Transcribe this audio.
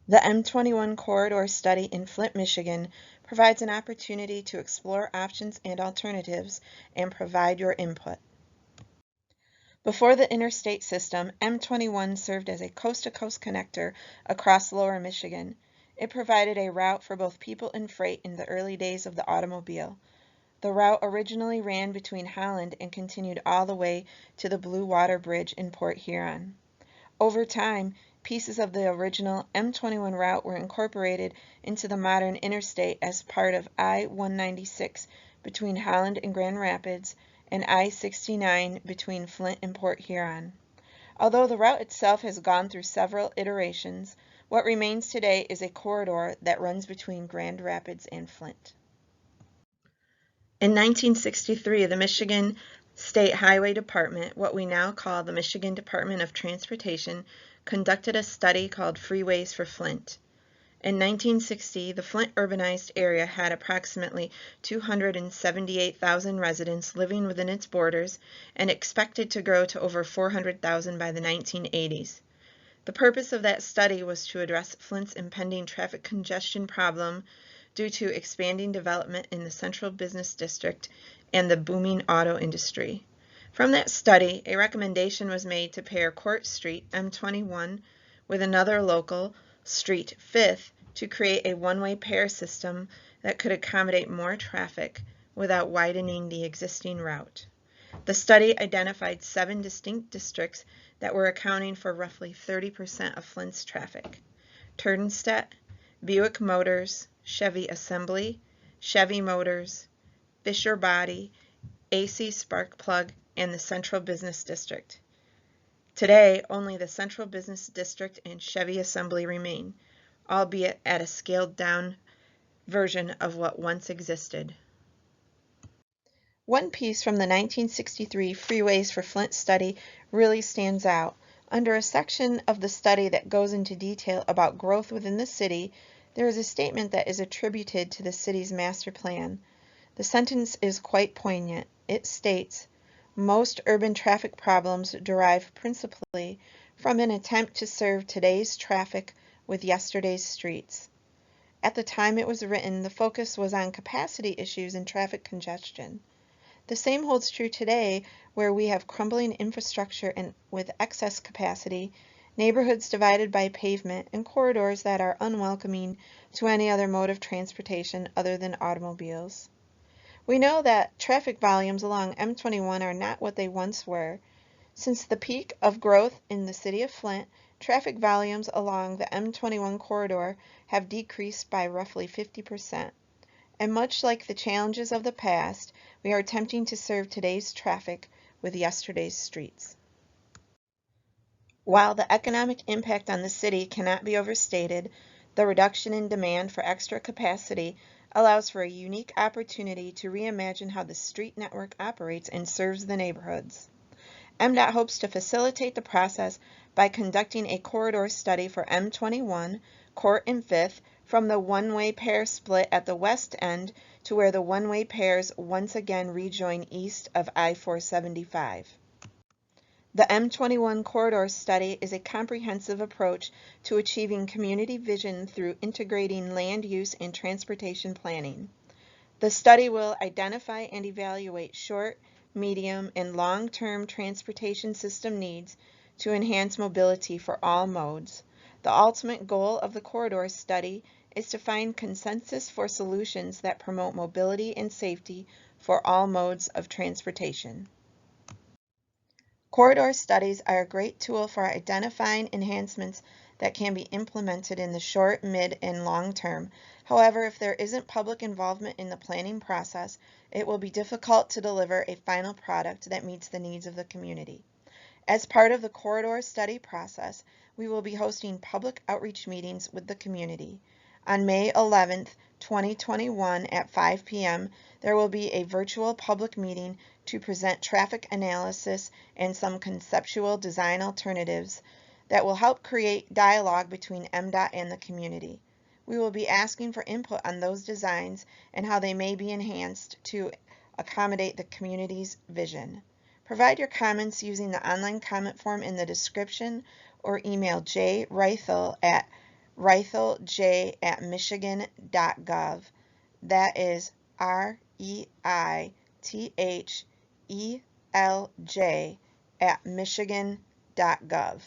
The M-21 corridor study in Flint, Michigan provides an opportunity to explore options and alternatives and provide your input. Before the interstate system, M-21 served as a coast-to-coast connector across lower Michigan. It provided a route for both people and freight in the early days of the automobile. The route originally ran between Holland and continued all the way to the Blue Water Bridge in Port Huron. Over time, pieces of the original M-21 route were incorporated into the modern interstate as part of I-196 between Holland and Grand Rapids and I-69 between Flint and Port Huron. Although the route itself has gone through several iterations, what remains today is a corridor that runs between Grand Rapids and Flint. In 1963, the Michigan State Highway Department, what we now call the Michigan Department of Transportation, conducted a study called Freeways for Flint. In 1960, the Flint urbanized area had approximately 278,000 residents living within its borders and expected to grow to over 400,000 by the 1980s. The purpose of that study was to address Flint's impending traffic congestion problem due to expanding development in the central business district and the booming auto industry. From that study, a recommendation was made to pair Court Street, M-21, with another local street, 5th, to create a one-way pair system that could accommodate more traffic without widening the existing route. The study identified 7 distinct districts that were accounting for roughly 30% of Flint's traffic: Turnstedt, Buick Motors, Chevy Assembly, Chevy Motors, Fisher Body, AC Spark Plug, and the Central Business District. Today, only the Central Business District and Chevy Assembly remain, albeit at a scaled-down version of what once existed. One piece from the 1963 Freeways for Flint study really stands out. Under a section of the study that goes into detail about growth within the city, there is a statement that is attributed to the city's master plan. The sentence is quite poignant. It states, "Most urban traffic problems derive principally from an attempt to serve today's traffic with yesterday's streets." At the time it was written, the focus was on capacity issues and traffic congestion. The same holds true today, where we have crumbling infrastructure and with excess capacity, neighborhoods divided by pavement, and corridors that are unwelcoming to any other mode of transportation other than automobiles. We know that traffic volumes along M-21 are not what they once were. Since the peak of growth in the city of Flint, traffic volumes along the M-21 corridor have decreased by roughly 50%. And much like the challenges of the past, we are attempting to serve today's traffic with yesterday's streets. While the economic impact on the city cannot be overstated, the reduction in demand for extra capacity allows for a unique opportunity to reimagine how the street network operates and serves the neighborhoods. MDOT hopes to facilitate the process by conducting a corridor study for M-21, Court and 5th, from the one-way pair split at the west end to where the one-way pairs once again rejoin east of I-475. The M-21 corridor study is a comprehensive approach to achieving community vision through integrating land use and transportation planning. The study will identify and evaluate short, medium, and long-term transportation system needs to enhance mobility for all modes. The ultimate goal of the corridor study is to find consensus for solutions that promote mobility and safety for all modes of transportation. Corridor studies are a great tool for identifying enhancements that can be implemented in the short, mid, and long term. However, if there isn't public involvement in the planning process, it will be difficult to deliver a final product that meets the needs of the community. As part of the corridor study process, we will be hosting public outreach meetings with the community. On May 11th, 2021 at 5 p.m., there will be a virtual public meeting to present traffic analysis and some conceptual design alternatives that will help create dialogue between MDOT and the community. We will be asking for input on those designs and how they may be enhanced to accommodate the community's vision. Provide your comments using the online comment form in the description or email jreithel at reithelj@michigan.gov. That is REITHELJ@michigan.gov.